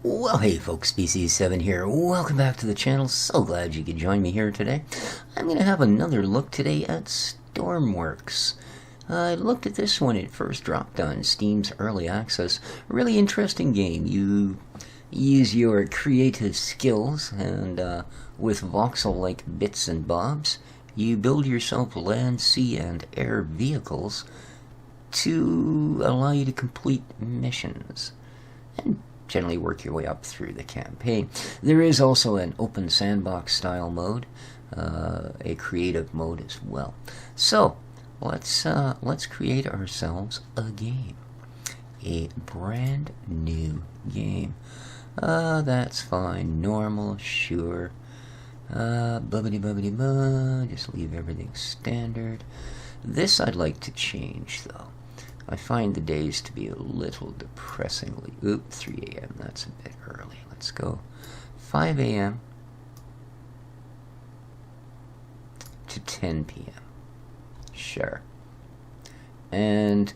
Well, hey folks, Species7 here. Welcome back to the channel. So glad you could join me here today. I'm going to have another look today at Stormworks. I looked at this when it first dropped on Steam's Early Access. Really interesting game. You use your creative skills and with voxel-like bits and bobs, you build yourself land, sea, and air vehicles to allow you to complete missions and generally work your way up through the campaign. There is also an open sandbox style mode, a creative mode as well. So let's create ourselves a game, a brand new game. That's fine. Normal, sure. Bubbity bubbity blah. Just leave everything standard. This I'd like to change though. I find the days to be a little depressingly... 3 a.m. That's a bit early. Let's go 5 a.m. to 10 p.m. Sure. And...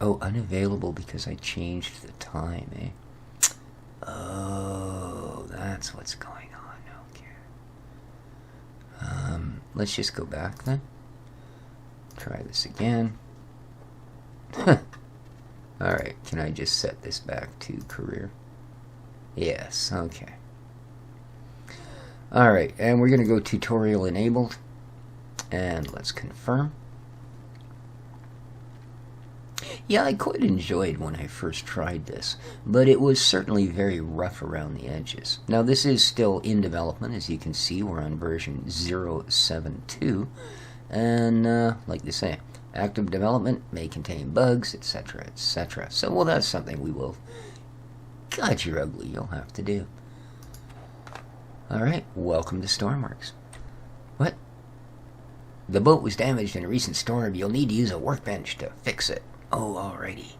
oh, unavailable because I changed the time, eh? Oh, that's what's going on. Okay. Let's just go back then. Try this again. Alright, can I just set this back to career? Yes, okay. Alright, and we're going to go tutorial enabled. And let's confirm. Yeah, I quite enjoyed when I first tried this, but it was certainly very rough around the edges. Now this is still in development, as you can see. We're on version 0.7.2, and like they say, active development may contain bugs, etc., etc. So, well, that's something we will... God, you're ugly. You'll have to do. Alright, welcome to Stormworks. What? The boat was damaged in a recent storm. You'll need to use a workbench to fix it. Oh, alrighty.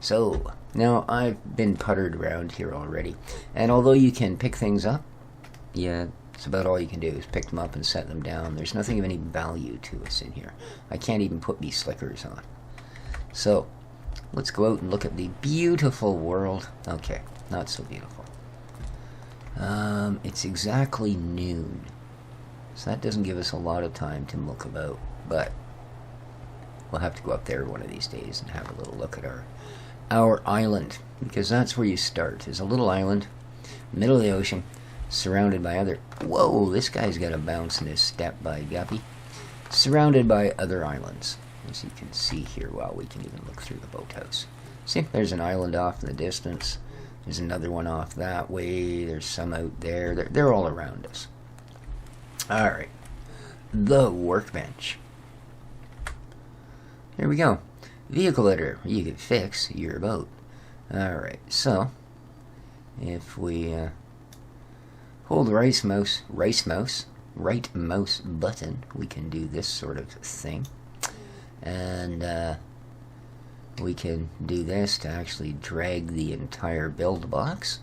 So, now I've been puttered around here already. And although you can pick things up, yeah, it's about all you can do is pick them up and set them down. There's nothing of any value to us in here. I can't even put me slickers on. So, let's go out and look at the beautiful world. Okay, not so beautiful. It's exactly noon. So that doesn't give us a lot of time to look about. But we'll have to go up there one of these days and have a little look at our island. Because that's where you start. Is a little island, middle of the ocean, surrounded by other... Whoa, this guy's got a bounce in his step, by Guppy. Surrounded by other islands. As you can see here, well, we can even look through the boathouse. See, there's an island off in the distance. There's another one off that way. There's some out there. They're all around us. Alright. The Workbench. Here we go. Vehicle editor. You can fix your boat. Alright, so... if we... hold the right mouse button, we can do this sort of thing. And we can do this to actually drag the entire build box.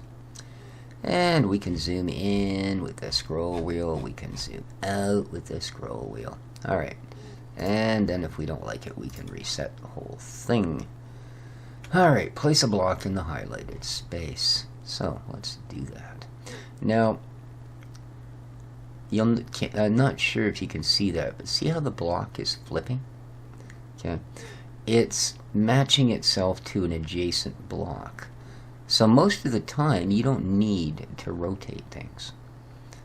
And we can zoom in with the scroll wheel. We can zoom out with the scroll wheel. Alright. And then if we don't like it, we can reset the whole thing. Alright, place a block in the highlighted space. So, let's do that. Now, I'm not sure if you can see that, but see how the block is flipping? Okay. It's matching itself to an adjacent block. So most of the time, you don't need to rotate things.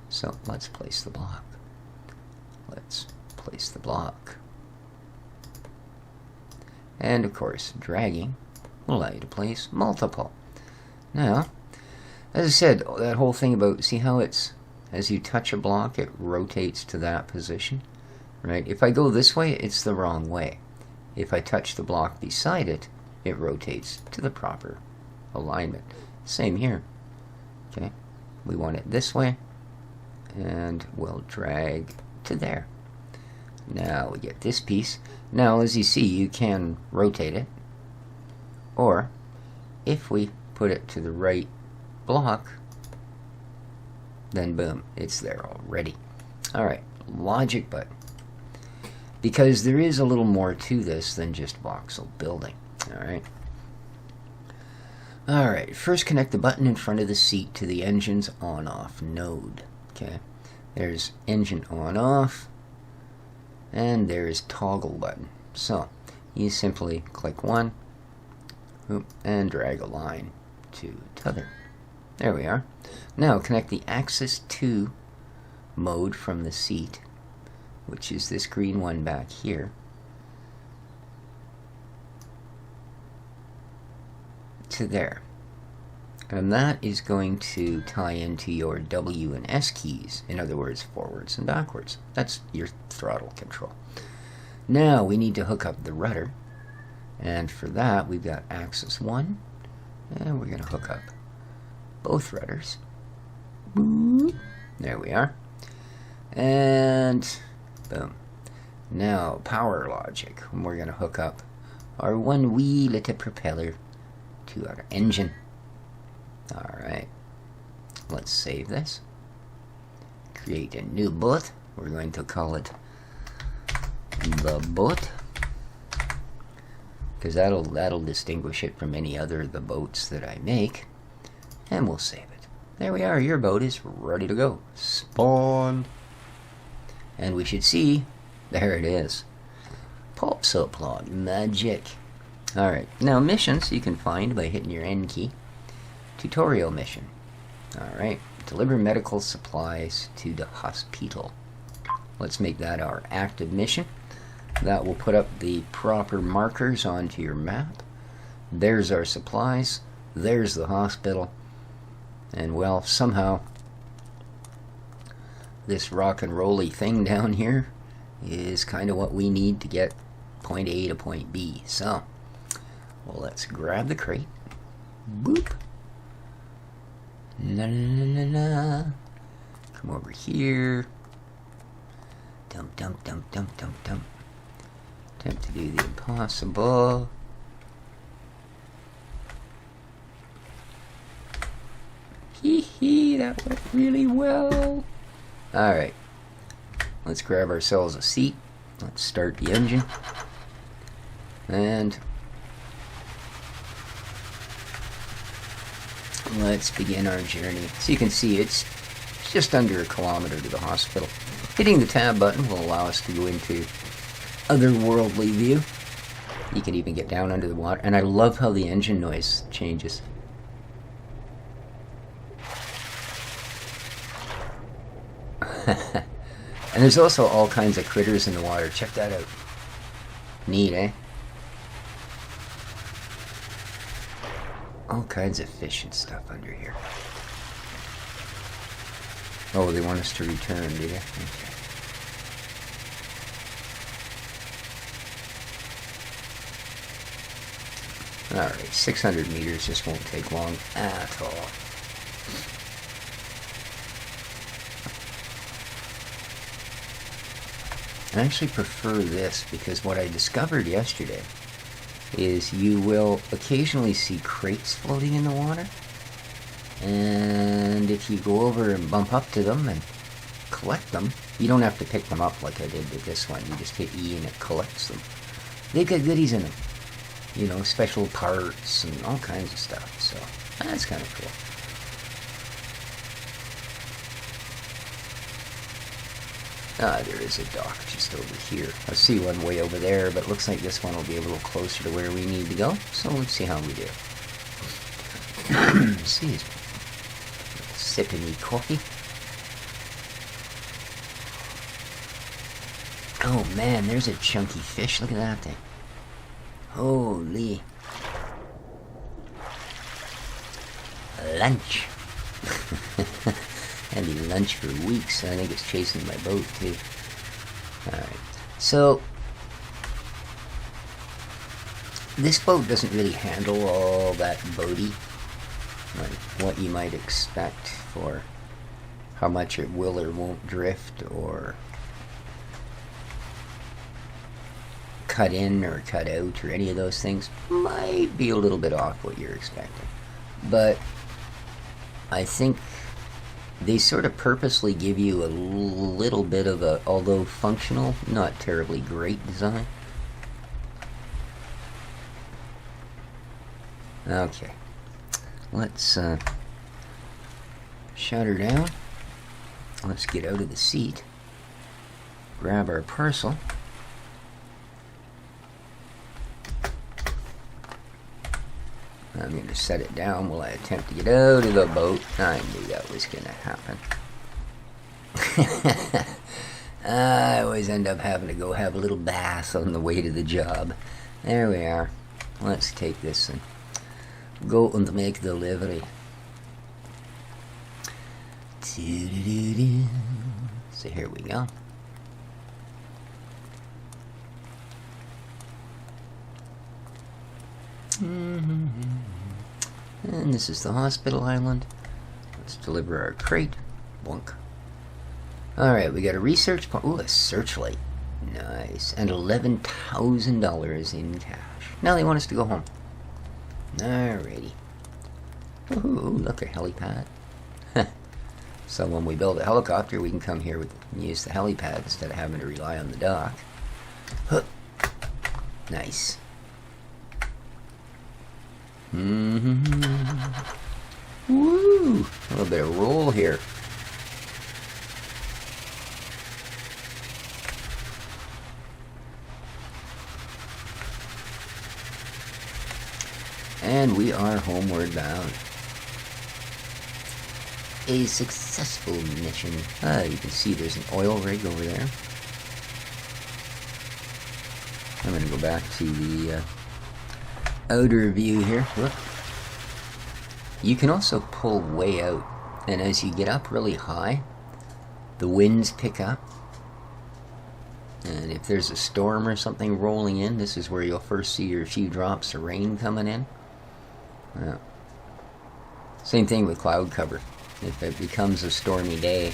So let's place the block. Let's place the block. And of course, dragging will allow you to place multiple. Now, as I said, that whole thing about, see how it's... as you touch a block, it rotates to that position, right? If I go this way, it's the wrong way. If I touch the block beside it, it rotates to the proper alignment. Same here. Okay, we want it this way, and we'll drag to there. Now we get this piece. Now, as you see, you can rotate it, or if we put it to the right block, then boom, it's there already. Alright, logic button. Because there is a little more to this than just voxel building. Alright. Alright, first connect the button in front of the seat to the engine's on-off node. Okay, there's engine on-off, and there's toggle button. So, you simply click one, and drag a line to t'other. There we are. Now connect the Axis 2 mode from the seat, which is this green one back here, to there. And that is going to tie into your W and S keys, in other words, forwards and backwards. That's your throttle control. Now we need to hook up the rudder, and for that we've got Axis 1, and we're going to hook up both rudders. There we are. And boom. Now power logic, and we're going to hook up our one wee little propeller to our engine. Alright, let's save this. Create a new boat. We're going to call it the boat, because that'll distinguish it from any other of the boats that I make. And we'll save it. There we are, your boat is ready to go. Spawn. And we should see, there it is. Pops up like magic. Alright, now missions you can find by hitting your N key. Tutorial mission. Alright, deliver medical supplies to the hospital. Let's make that our active mission. That will put up the proper markers onto your map. There's our supplies. There's the hospital. And well, somehow this rock and rolly thing down here is kind of what we need to get point A to point B. So, well, let's grab the crate. Boop. La la la la. Come over here. Dump, dump, dump, dump, dump, dump. Attempt to do the impossible. Hee hee, that went really well. Alright. Let's grab ourselves a seat. Let's start the engine. And let's begin our journey. So you can see it's just under a kilometer to the hospital. Hitting the tab button will allow us to go into otherworldly view. You can even get down under the water. And I love how the engine noise changes. And there's also all kinds of critters in the water. Check that out. Neat, eh? All kinds of fish and stuff under here. Oh, they want us to return, do they? Okay. Alright, 600 meters just won't take long at all. I actually prefer this because what I discovered yesterday is you will occasionally see crates floating in the water, and if you go over and bump up to them and collect them, you don't have to pick them up like I did with this one. You just hit E and it collects them. They've got goodies in them, you know, special parts and all kinds of stuff, so that's kind of cool. Ah, there is a dock just over here. I see one way over there, but it looks like this one will be a little closer to where we need to go. So let's see how we do. Excuse me. Sipping me coffee. Oh man, there's a chunky fish. Look at that thing. Holy. Lunch. Had me lunch for weeks. I think it's chasing my boat too. Alright. So this boat doesn't really handle all that boaty, like what you might expect for how much it will or won't drift or cut in or cut out or any of those things. Might be a little bit off what you're expecting. But I think they sort of purposely give you a little bit of a, although functional, not terribly great design. Okay. let's shut her down. Let's get out of the seat. Grab our parcel. I'm going to set it down while I attempt to get out of the boat. I knew that was going to happen. I always end up having to go have a little bath on the way to the job. There we are. Let's take this and go and make delivery. So here we go. And this is the hospital island. Let's deliver our crate. Bonk. Alright, we got a research point. Ooh, a searchlight. Nice. And $11,000 in cash. Now they want us to go home. Alrighty. Ooh, look, a helipad. So when we build a helicopter, we can come here and use the helipad instead of having to rely on the dock. Nice. Woo! A little bit of roll here. And we are homeward bound. A successful mission. You can see there's an oil rig over there. I'm going to go back to the outer view here. Look. You can also pull way out, and as you get up really high, the winds pick up. And if there's a storm or something rolling in, this is where you'll first see your few drops of rain coming in. Same thing with cloud cover. If it becomes a stormy day,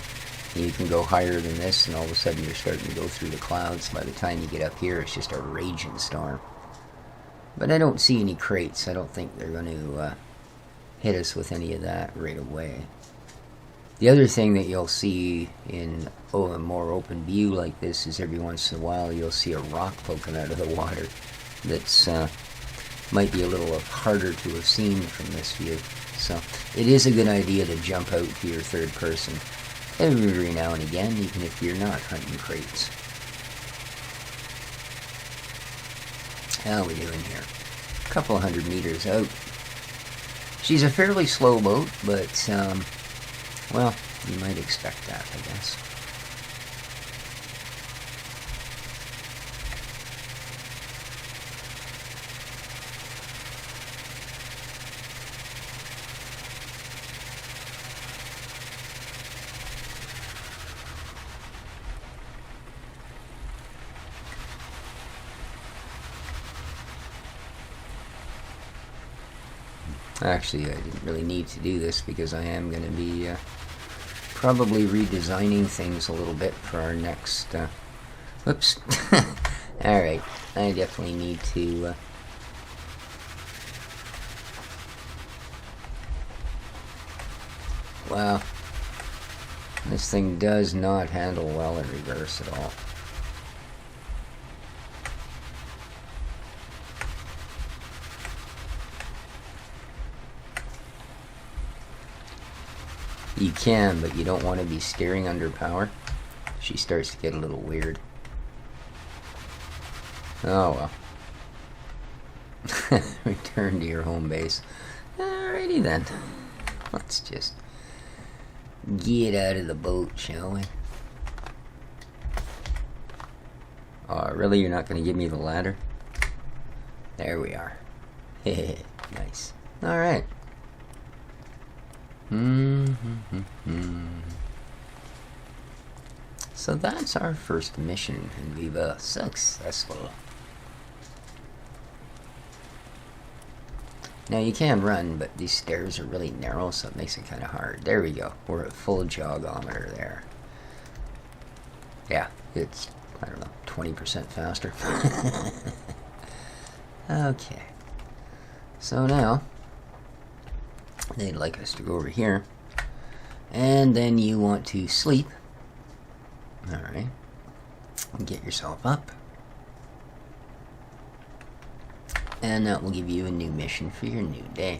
you can go higher than this, and all of a sudden you're starting to go through the clouds. By the time you get up here, it's just a raging storm. But I don't see any crates. I don't think they're going to hit us with any of that right away. The other thing that you'll see in a more open view like this is every once in a while you'll see a rock poking out of the water that's might be a little harder to have seen from this view. So it is a good idea to jump out to your third person every now and again, even if you're not hunting crates. How are we doing here? A couple 100 meters out. She's a fairly slow boat, but, well, you might expect that, I guess. Actually, I didn't really need to do this because I am going to be probably redesigning things a little bit for our next... whoops. Alright, I definitely need to... wow. This thing does not handle well in reverse at all. You can, but you don't want to be steering under power. She starts to get a little weird. Oh well. Return to your home base. Alrighty then. Let's just get out of the boat, shall we? Oh, really? You're not going to give me the ladder? There we are. Nice. Alright. So that's our first mission, and we were successful. Now you can run, but these stairs are really narrow, so it makes it kind of hard. There we go. We're at full jogometer there. Yeah, it's, I don't know, 20% faster. Okay. So now, they'd like us to go over here, and then you want to sleep. Alright, get yourself up, and that will give you a new mission for your new day.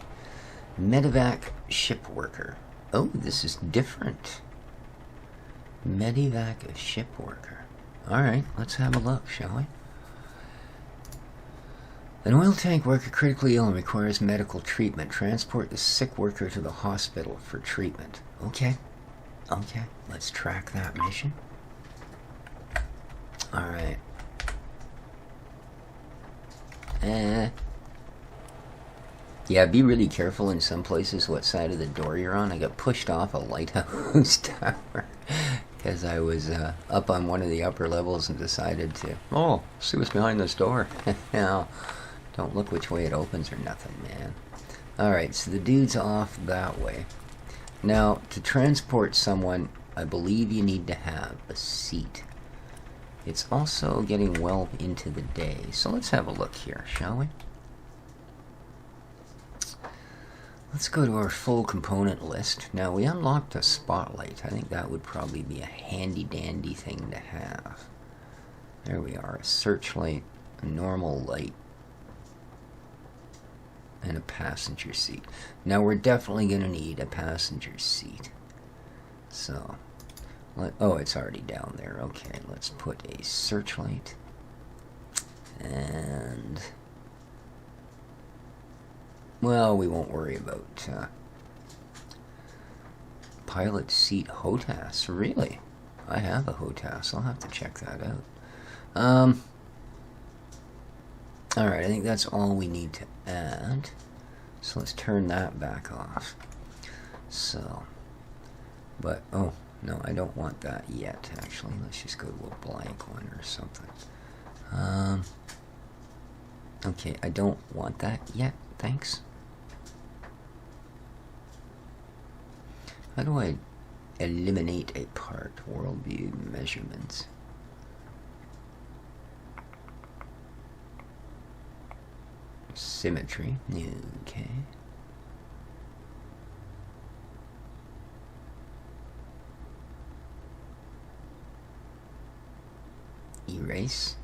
Medevac ship worker. Oh, this is different. Medevac ship worker. Alright, let's have a look, shall we? An oil tank worker critically ill and requires medical treatment. Transport the sick worker to the hospital for treatment. Okay. Okay, let's track that mission. Alright. Yeah, be really careful in some places what side of the door you're on. I got pushed off a lighthouse tower because I was up on one of the upper levels and decided to, oh, see what's behind this door. Now, don't look which way it opens or nothing, man. Alright, so the dude's off that way. Now, to transport someone, I believe you need to have a seat. It's also getting well into the day, so let's have a look here, shall we? Let's go to our full component list. Now, we unlocked a spotlight. I think that would probably be a handy-dandy thing to have. There we are, a searchlight, a normal light, and a passenger seat. Now, we're definitely going to need a passenger seat. So, oh, it's already down there. Okay, let's put a searchlight. And, well, we won't worry about pilot seat HOTAS. Really? I have a HOTAS. I'll have to check that out. Alright, I think that's all we need to add. So let's turn that back off. So, but, oh, no, I don't want that yet, actually. Let's just go to a blank one or something. Okay, I don't want that yet, thanks. How do I eliminate a part? Worldview measurements. Symmetry. Okay. Erase.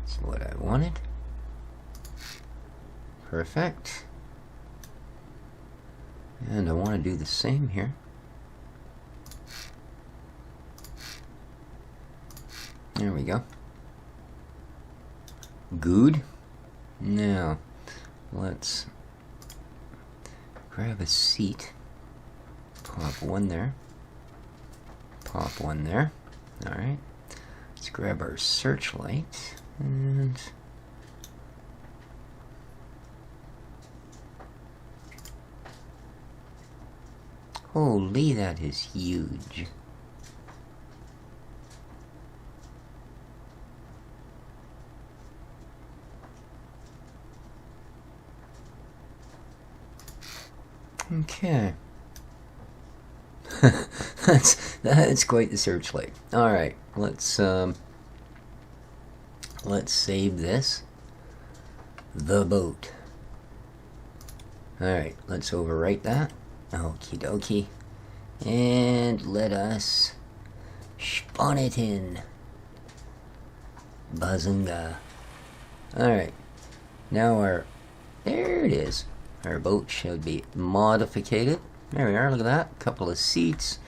That's what I wanted. Perfect. And I want to do the same here. There we go. Good. Now, let's grab a seat. Pop one there. Pop one there. Alright. Let's grab our searchlight. And holy, that is huge. Okay. that's quite the searchlight. All right, let's save this. The boat. All right, let's overwrite that. Okie dokie, and let us spawn it in. Bazunga. All right, now there it is. Our boat should be modified. There we are, look at that. Couple of seats.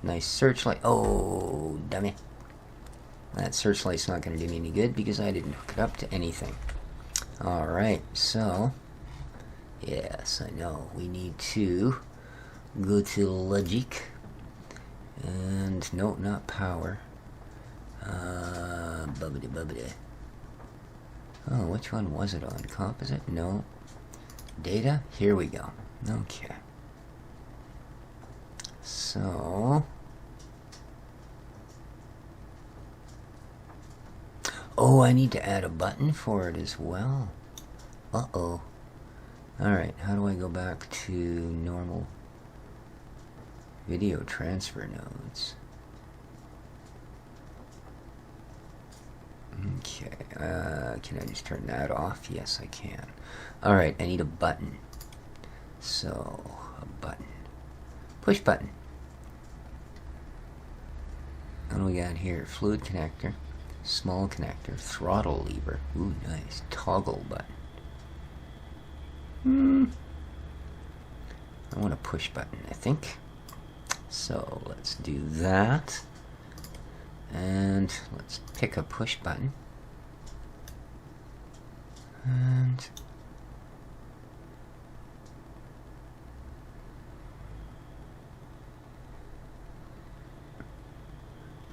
Nice searchlight. Oh, dummy. That searchlight's not going to do me any good because I didn't hook it up to anything. Alright, so, yes, I know. We need to go to logic. And, no, not power. Bubbity. Oh, which one was it on? Composite? No. Data? Here we go. Okay. So, oh, I need to add a button for it as well. Uh-oh. Alright, how do I go back to normal video transfer nodes? Okay, can I just turn that off? Yes, I can. Alright, I need a button. So, a button. Push button. What do we got here? Fluid connector. Small connector, throttle lever. Ooh, nice. Toggle button. I want a push button, I think. So let's do that. And let's pick a push button. And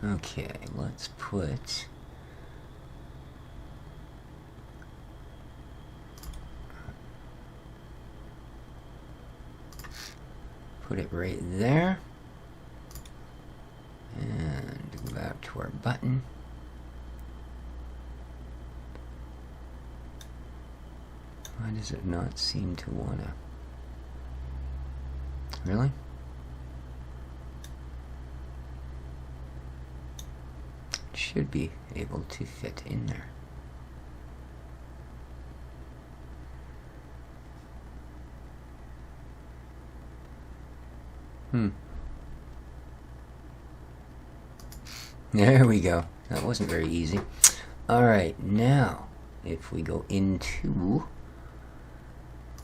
okay, let's put it right there. And go back to our button. Why does it not seem to wanna? Really? It should be able to fit in there. There we go. That wasn't very easy. Alright, now if we go into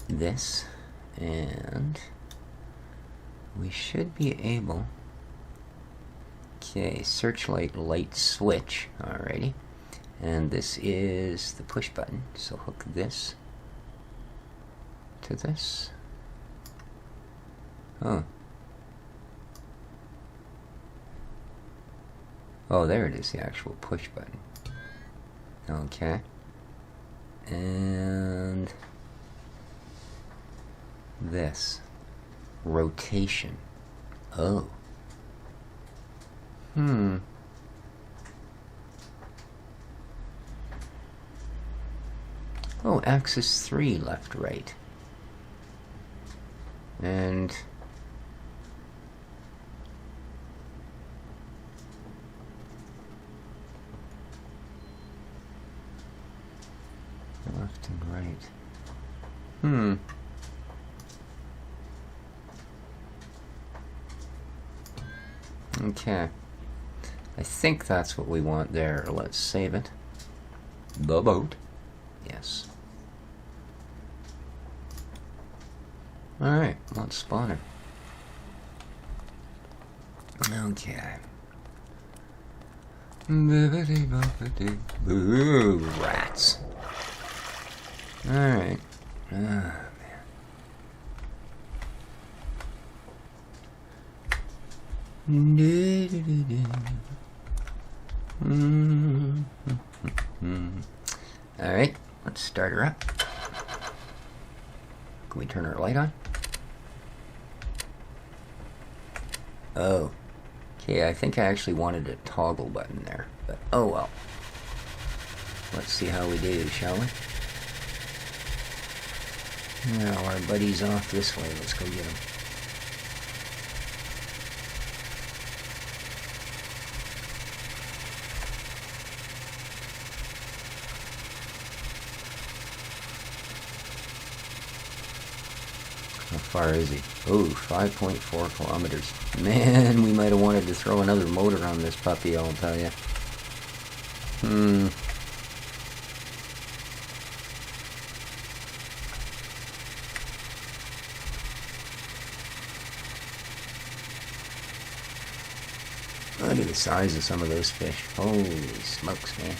this, and we should be able, okay, searchlight light switch, alrighty, and this is the push button, so hook this to this. Oh, there it is, the actual push button. Okay. And this. Rotation. Oh. Oh, axis 3, left, right. And left and right. Okay. I think that's what we want there. Let's save it. The boat. Yes. Alright, let's spawn her. Okay. Ooh, rats. Alright. Man. Alright, let's start her up. Can we turn our light on? Oh. Okay, I think I actually wanted a toggle button there, but oh well. Let's see how we do, shall we? Now our buddy's off this way. Let's go get him. How far is he? Oh, 5.4 kilometers. Man, we might have wanted to throw another motor on this puppy, I'll tell you. Look at the size of some of those fish. Holy smokes, man.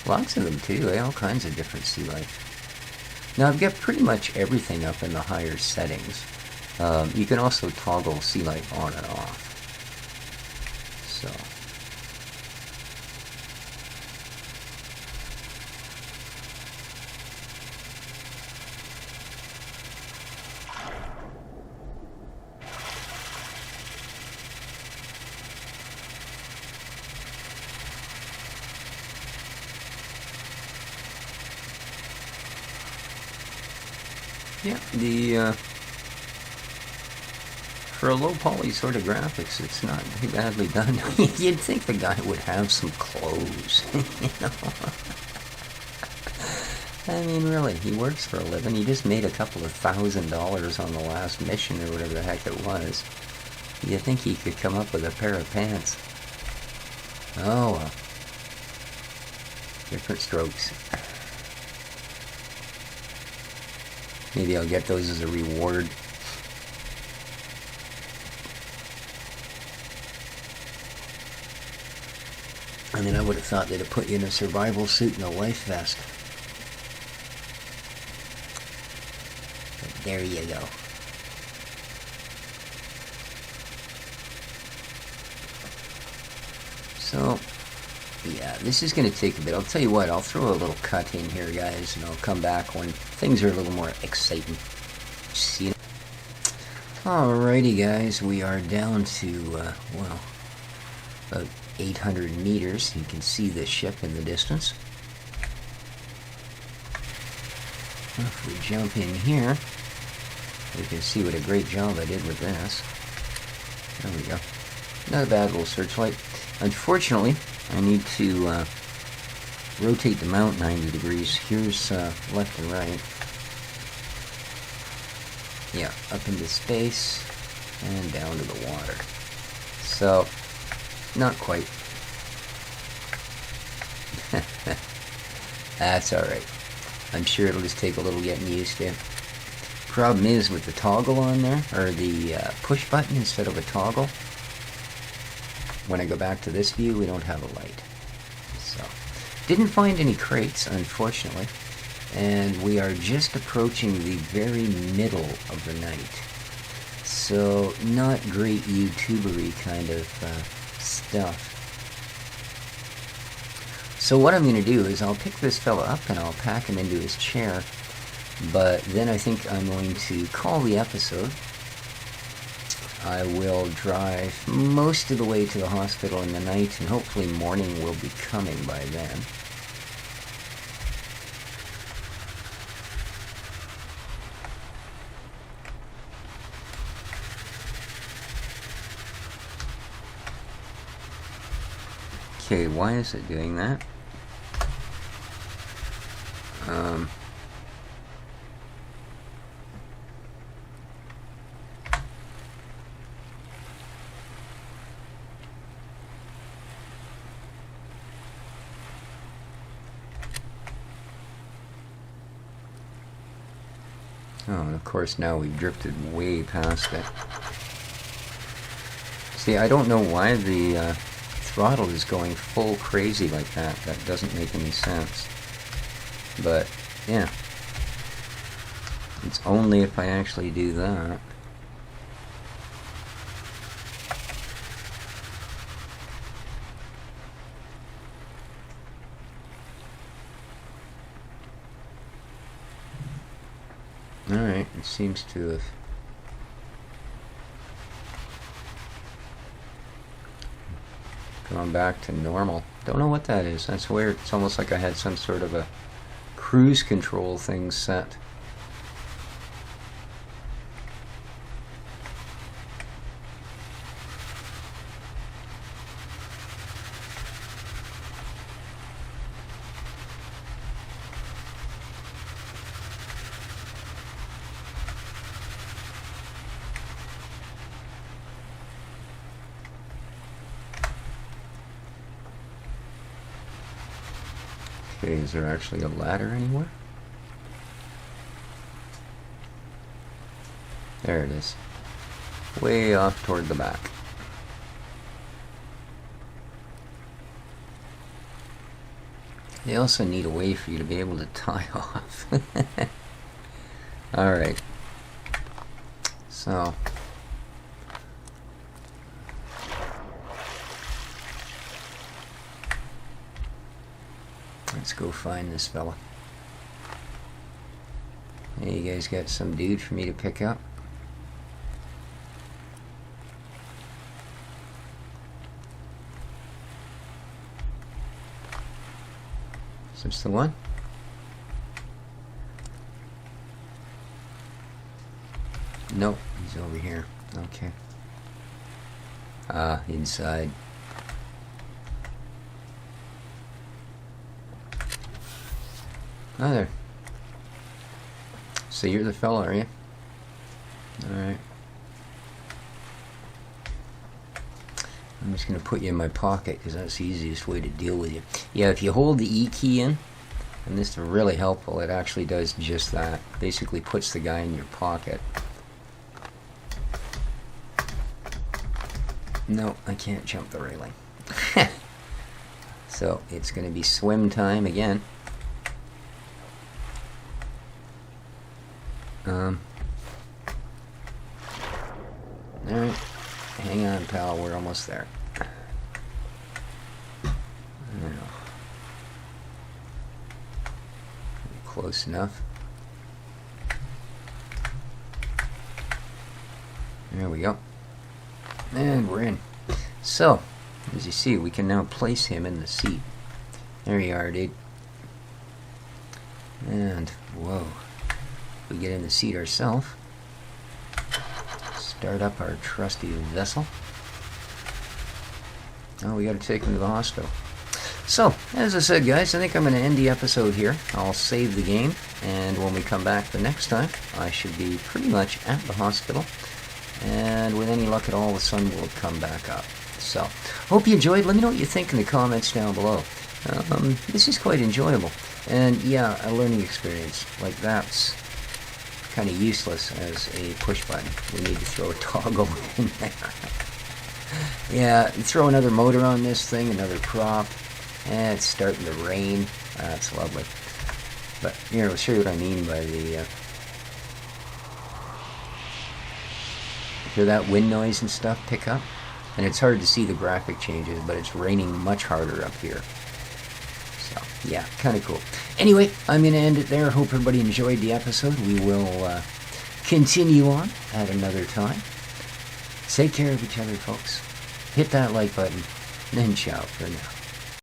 Lots of them, too, eh? All kinds of different sea life. Now, I've got pretty much everything up in the higher settings. You can also toggle sea life on and off. So. Yeah, for a low poly sort of graphics, it's not too badly done. You'd think the guy would have some clothes, you know? I mean, really, he works for a living. He just made a couple of $1,000 on the last mission or whatever the heck it was. You'd think he could come up with a pair of pants. Oh, well. Different strokes. Maybe I'll get those as a reward. I mean, I would have thought they'd have put you in a survival suit and a life vest. But there you go. So, yeah, this is going to take a bit. I'll tell you what, I'll throw a little cut in here, guys, and I'll come back when things are a little more exciting. See you. Alrighty, guys, we are down to, well, about 800 meters. You can see the ship in the distance. If we jump in here, we can see what a great job I did with this. There we go. Not a bad little searchlight. Unfortunately, I need to rotate the mount 90 degrees. Here's left and right. Yeah, up into space and down to the water. So, not quite. That's alright. I'm sure it'll just take a little getting used to. Problem is, with the toggle on there, or the push button instead of a toggle, when I go back to this view, we don't have a light. So, didn't find any crates, unfortunately, and we are just approaching the very middle of the night. So, not great YouTubery kind of stuff. So what I'm going to do is I'll pick this fella up and I'll pack him into his chair, but then I think I'm going to call the episode. I will drive most of the way to the hospital in the night, and hopefully morning will be coming by then. Okay, why is it doing that? Oh, and of course now we've drifted way past it. See, I don't know why the throttle is going full crazy like that. That doesn't make any sense. But, yeah. It's only if I actually do that. Alright, it seems to have gone back to normal. Don't know what that is. That's weird. It's almost like I had some sort of a cruise control thing set. Okay, is there actually a ladder anywhere? There it is. Way off toward the back. They also need a way for you to be able to tie off. Alright. So. Let's go find this fella. Hey, you guys got some dude for me to pick up? Is this the one? Nope, he's over here. Okay. Ah, inside. Hi there. So you're the fella, are you? Alright. I'm just going to put you in my pocket because that's the easiest way to deal with you. Yeah, if you hold the E key in, and this is really helpful, it actually does just that. Basically puts the guy in your pocket. No, I can't jump the railing. So it's going to be swim time again. Alright, hang on, pal, we're almost there. Close enough. There we go. And we're in. So, as you see, we can now place him in the seat. There you are, dude. And, whoa. We get in the seat ourselves. Start up our trusty vessel. Oh, we gotta take him to the hospital. So, as I said, guys, I think I'm going to end the episode here. I'll save the game, and when we come back the next time, I should be pretty much at the hospital. And with any luck at all, the sun will come back up. So, hope you enjoyed. Let me know what you think in the comments down below. This is quite enjoyable. And yeah, a learning experience. Like, that's kind of useless as a push button. We need to throw a toggle in there. Yeah, throw another motor on this thing, another prop. And it's starting to rain. That's lovely. But here, I'll show you what I mean by the... hear that wind noise and stuff pick up? And it's hard to see the graphic changes, but it's raining much harder up here. So, yeah, kind of cool. Anyway, I'm going to end it there. Hope everybody enjoyed the episode. We will continue on at another time. Take care of each other, folks. Hit that like button, and ciao for now.